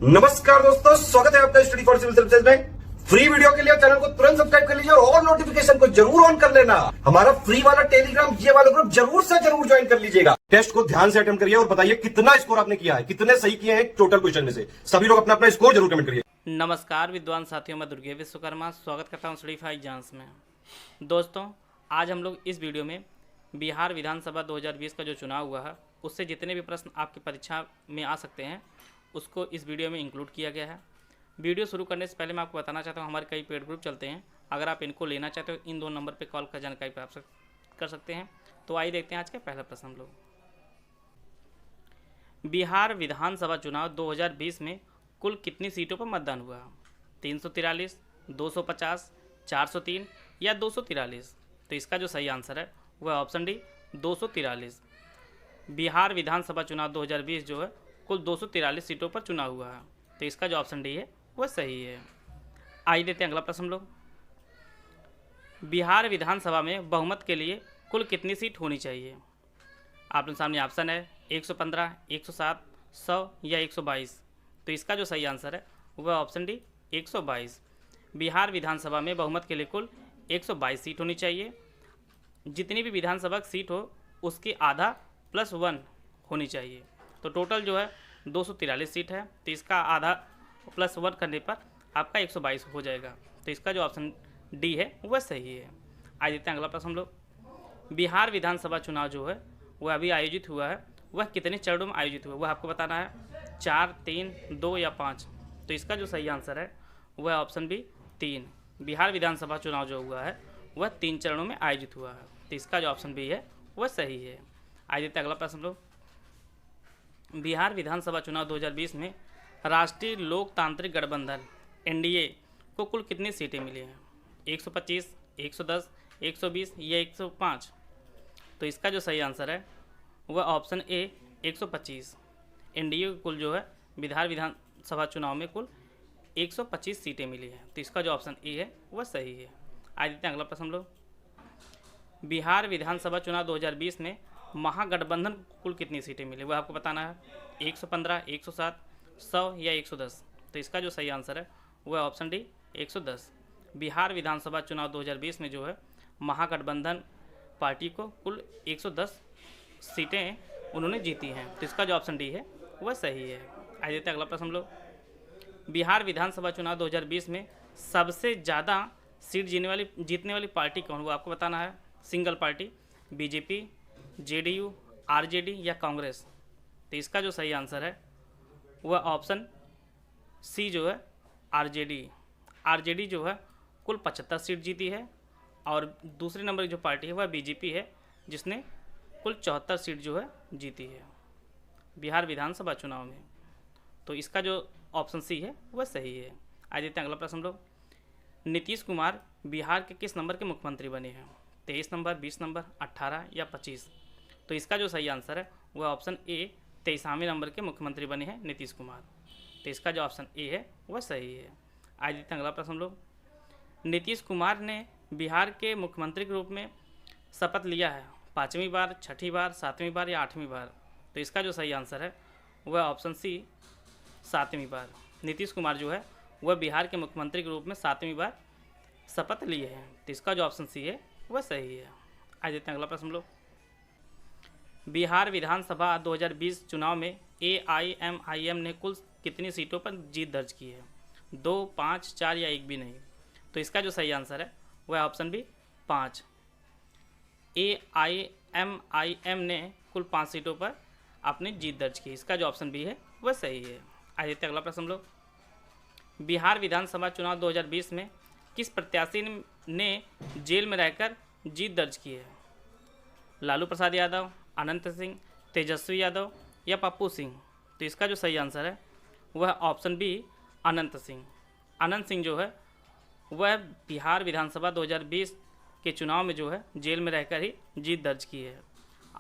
नमस्कार दोस्तों, स्वागत है आपका स्टडी फॉर सिविल सर्विसेज में। फ्री वीडियो के लिए चैनल को तुरंत सब्सक्राइब कर लीजिए और नोटिफिकेशन को जरूर ऑन कर लेना। हमारा फ्री वाला टेलीग्राम ये वाला ग्रुप जरूर से जरूर ज्वाइन कर लीजिएगा। टेस्ट को ध्यान से अटेम्प्ट करिए और बताइए कितना स्कोर आपने किया है, कितने सही किए हैं टोटल क्वेश्चन में से। सभी लोग अपना अपना स्कोर जरूर कमेंट करिए। नमस्कार विद्वान साथियों, मैं दुर्गे विश्वकर्मा स्वागत करता हूं स्टडी फॉर एग्जाम्स में। दोस्तों, आज हम लोग इस वीडियो में बिहार विधानसभा 2020 का जो चुनाव हुआ है उससे जितने भी प्रश्न आपकी परीक्षा में आ सकते हैं उसको इस वीडियो में इंक्लूड किया गया है। वीडियो शुरू करने से पहले मैं आपको बताना चाहता हूं हमारे कई पेड ग्रुप चलते हैं। अगर आप इनको लेना चाहते हो इन दो नंबर पर कॉल कर जानकारी प्राप्त कर सकते हैं। तो आइए देखते हैं आज का पहला प्रश्न हम लोग। बिहार विधानसभा चुनाव 2020 में कुल कितनी सीटों पर मतदान हुआ? 343, 250, 403 या 243? तो इसका जो सही आंसर है वह ऑप्शन डी 243। बिहार विधानसभा चुनाव 2020 जो है कुल 243 सीटों पर चुनाव हुआ है। तो इसका जो ऑप्शन डी है वह सही है। आइए देते हैं अगला प्रश्न हम लोग। बिहार विधानसभा में बहुमत के लिए कुल कितनी सीट होनी चाहिए? आप लोग सामने ऑप्शन है 115, 107, 100 या 122। तो इसका जो सही आंसर है वह ऑप्शन डी 122। बिहार विधानसभा में बहुमत के लिए कुल 122 सीट होनी चाहिए। जितनी भी विधानसभा सीट हो उसकी आधा प्लस 1 होनी चाहिए। तो टोटल जो है 243 सीट है। तो इसका आधा प्लस 1 करने पर आपका 122 हो जाएगा। तो इसका जो ऑप्शन डी है वह सही है। आज देखते हैं अगला प्रश्न हम लोग। बिहार विधानसभा चुनाव जो है वह अभी आयोजित हुआ है, वह कितने चरणों में आयोजित हुआ वह आपको बताना है। 4, 3, 2 या 5? तो इसका जो सही आंसर है वह ऑप्शन बी 3। बिहार विधानसभा चुनाव जो हुआ है वह 3 चरणों में आयोजित हुआ है। तो इसका जो ऑप्शन बी है वह सही है। आज देखते हैं अगला प्रश्न हम लोग। बिहार विधानसभा चुनाव 2020 में राष्ट्रीय लोकतांत्रिक गठबंधन एनडीए को कुल कितनी सीटें मिली हैं? 125, 110, 120 या 105? तो इसका जो सही आंसर है वह ऑप्शन ए 125। एनडीए को कुल जो है बिहार विधानसभा चुनाव में कुल 125 सीटें मिली हैं। तो इसका जो ऑप्शन ए है वह सही है। आज देखते हैं अगला प्रश्न हम लोग। बिहार विधानसभा चुनाव 2020 में महागठबंधन को कुल कितनी सीटें मिली वह आपको बताना है। 115, 107, 100 या 110? तो इसका जो सही आंसर है वह ऑप्शन डी 110। बिहार विधानसभा चुनाव 2020 में जो है महागठबंधन पार्टी को कुल 110 सीटें उन्होंने जीती हैं। तो इसका जो ऑप्शन डी है वह सही है। आज देते हैं अगला प्रश्न हम लोग। बिहार विधानसभा चुनाव 2020 में सबसे ज़्यादा सीट जीतने वाली पार्टी कौन वो आपको बताना है। Single party, BJP, JDU, RJD या कांग्रेस? तो इसका जो सही आंसर है वह ऑप्शन सी जो है आरजेडी। आरजेडी जो है कुल 75 सीट जीती है और दूसरे नंबर की जो पार्टी है वह बीजेपी है जिसने कुल 74 सीट जो है जीती है बिहार विधानसभा चुनाव में। तो इसका जो ऑप्शन सी है वह सही है। आज देखते हैं अगला प्रश्न हम लोग। नीतीश कुमार बिहार के किस नंबर के मुख्यमंत्री बने हैं? 23 नंबर, 20 नंबर, 18 या 25? तो इसका जो सही आंसर है वह ऑप्शन ए 23वें नंबर के मुख्यमंत्री बने हैं नीतीश कुमार। तो इसका जो ऑप्शन ए है वह सही है। आज देखते हैं अगला प्रश्न हम लोग। नीतीश कुमार ने बिहार के मुख्यमंत्री के रूप में शपथ लिया है 5वीं बार, 6ठी बार, 7वीं बार या 8वीं बार? तो इसका जो सही आंसर है वह ऑप्शन सी 7वीं बार। नीतीश कुमार जो है वह बिहार के मुख्यमंत्री के रूप में 7वीं बार शपथ लिए हैं। तो इसका जो ऑप्शन सी है वह सही है। आज देखते हैं अगला प्रश्न हम लोग। बिहार विधानसभा 2020 चुनाव में एआईएमआईएम ने कुल कितनी सीटों पर जीत दर्ज की है? 2, 5, 4 या एक भी नहीं? तो इसका जो सही आंसर है वह ऑप्शन बी 5। एआईएमआईएम ने कुल 5 सीटों पर अपनी जीत दर्ज की। इसका जो ऑप्शन बी है वह सही है। आज देखते हैं अगला प्रश्न हम लोग। बिहार विधानसभा चुनाव 2020 में किस प्रत्याशी ने जेल में रहकर जीत दर्ज की है? लालू प्रसाद यादव, अनंत सिंह, तेजस्वी यादव या पप्पू सिंह? तो इसका जो सही आंसर है वह ऑप्शन बी अनंत सिंह। अनंत सिंह जो है वह बिहार विधानसभा 2020 के चुनाव में जो है जेल में रहकर ही जीत दर्ज की है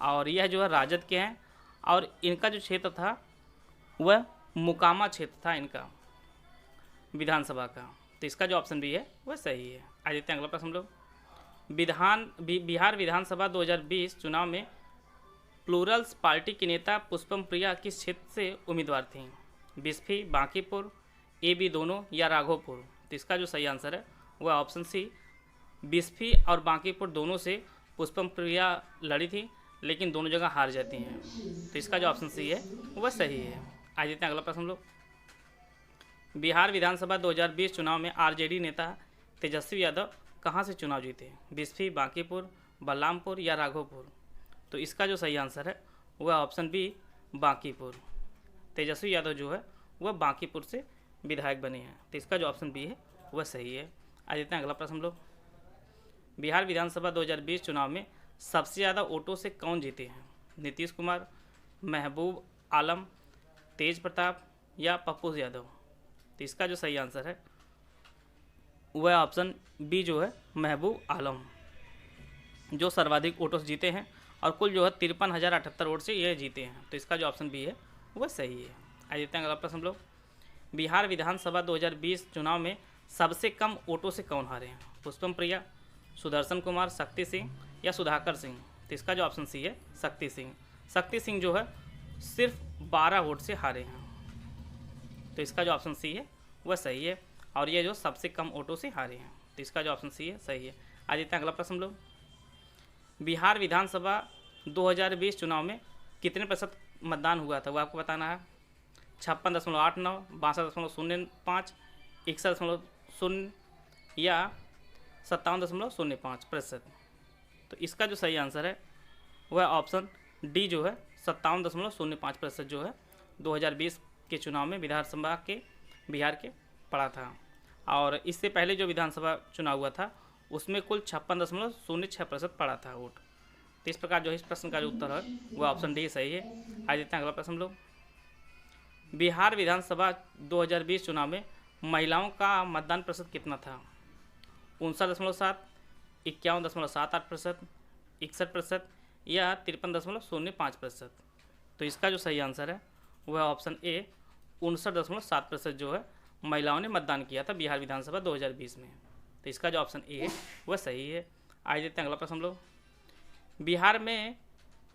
और यह जो है राजद के हैं और इनका जो क्षेत्र था वह मुकामा क्षेत्र था इनका विधानसभा का। तो इसका जो ऑप्शन बी है वह सही है। आज देखते हैं अगला प्रश्न हम लोग। बिहार विधानसभा 2020 चुनाव में प्लूरल्स पार्टी की नेता पुष्पम प्रिया किस क्षेत्र से उम्मीदवार थीं? बिस्फी, बांकीपुर, ए बी दोनों या राघोपुर। तो इसका जो सही आंसर है वह ऑप्शन सी, बिस्फी और बांकीपुर दोनों से पुष्पम प्रिया लड़ी थी, लेकिन दोनों जगह हार जाती हैं। तो इसका जो ऑप्शन सी है वह सही है। आज देखते हैं अगला प्रश्न हम लोग। बिहार विधानसभा 2020 चुनाव में आरजेडी नेता तेजस्वी यादव कहाँ से चुनाव जीते? बिस्फी, बांकीपुर, बलरामपुर या राघोपुर। तो इसका जो सही आंसर है वह ऑप्शन बी, बांकीपुर। तेजस्वी यादव जो है वह बांकीपुर से विधायक बने हैं। तो इसका जो ऑप्शन बी है वह सही है। आज देखते हैं अगला प्रश्न हम लोग। बिहार विधानसभा 2020 चुनाव में सबसे ज़्यादा वोटों से कौन जीते हैं? नीतीश कुमार, महबूब आलम, तेज प्रताप या पप्पू यादव। तो इसका जो सही आंसर है वह ऑप्शन बी जो है महबूब आलम, जो सर्वाधिक वोटों से जीते हैं और कुल जो है 53,078 वोट से ये जीते हैं। तो इसका जो ऑप्शन बी है वह सही है। आज देखते हैं अगला प्रश्न हम लोग। बिहार विधानसभा 2020 चुनाव में सबसे कम वोटों से कौन हारे हैं? पुष्पम प्रिया, सुदर्शन कुमार, शक्ति सिंह या सुधाकर सिंह। तो इसका जो ऑप्शन सी है शक्ति सिंह। शक्ति सिंह जो है सिर्फ 12 वोट से हारे हैं। तो इसका जो ऑप्शन सी है वह सही है, और ये जो सबसे कम वोटों से हारे हैं। तो इसका जो ऑप्शन सी है सही है। आज देखते हैं अगला प्रश्न हम लोग। बिहार विधानसभा 2020 चुनाव में कितने प्रतिशत मतदान हुआ था वो आपको बताना है। 56.89, 62.05, 61.0 या 57.05%। तो इसका जो सही आंसर है वह ऑप्शन डी जो है 57.05% जो है 2020 के चुनाव में विधानसभा के बिहार के पड़ा था। और इससे पहले जो विधानसभा चुनाव हुआ था उसमें कुल 56.06% पड़ा था वोट। तो इस प्रकार जो इस प्रश्न का जो उत्तर है वह ऑप्शन डी सही है। आज देखते हैं अगला प्रश्न हम लोग। बिहार विधानसभा 2020 चुनाव में महिलाओं का मतदान प्रतिशत कितना था? 59.7, 51.78%, 61% या 53.05%। तो इसका जो सही आंसर है वह ऑप्शन ए 59.7% जो है महिलाओं ने मतदान किया था बिहार विधानसभा 2020 में। तो इसका जो ऑप्शन ए है वह सही है। आज देखते हैं अगला प्रश्न हम लोग।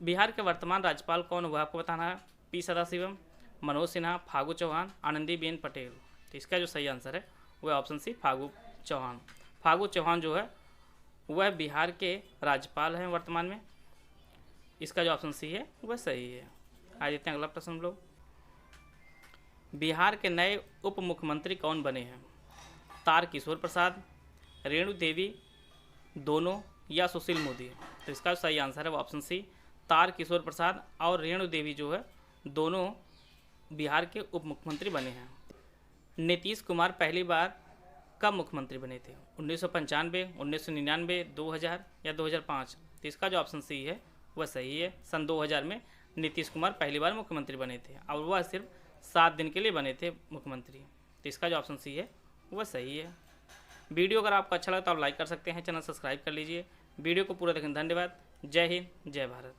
बिहार के वर्तमान राज्यपाल कौन हुआ आपको बताना है। पी सदाशिवम, मनोज सिन्हा, फागू चौहान, आनंदीबेन पटेल। तो इसका जो सही आंसर है वह ऑप्शन सी फागू चौहान। फागू चौहान जो है वह बिहार के राज्यपाल हैं वर्तमान में। इसका जो ऑप्शन सी है वह सही है। आज देखते हैं अगला प्रश्न हम लोग। बिहार के नए उप मुख्यमंत्री कौन बने हैं? तारकिशोर प्रसाद, रेणु देवी दोनों या सुशील मोदी। तो इसका जो सही आंसर है वो ऑप्शन सी तारकिशोर प्रसाद और रेणु देवी जो है दोनों बिहार के उप मुख्यमंत्री बने हैं। नीतीश कुमार पहली बार कब मुख्यमंत्री बने थे? 1995, 1999, 2000 या 2005। तो इसका जो ऑप्शन सी है वह सही है। सन 2000 में नीतीश कुमार पहली बार मुख्यमंत्री बने थे और वह सिर्फ 7 दिन के लिए बने थे मुख्यमंत्री। तो इसका जो ऑप्शन सी है वह सही है। वीडियो अगर आपको अच्छा लगा तो आप लाइक कर सकते हैं, चैनल सब्सक्राइब कर लीजिए। वीडियो को पूरा देखने धन्यवाद। जय हिंद, जय भारत।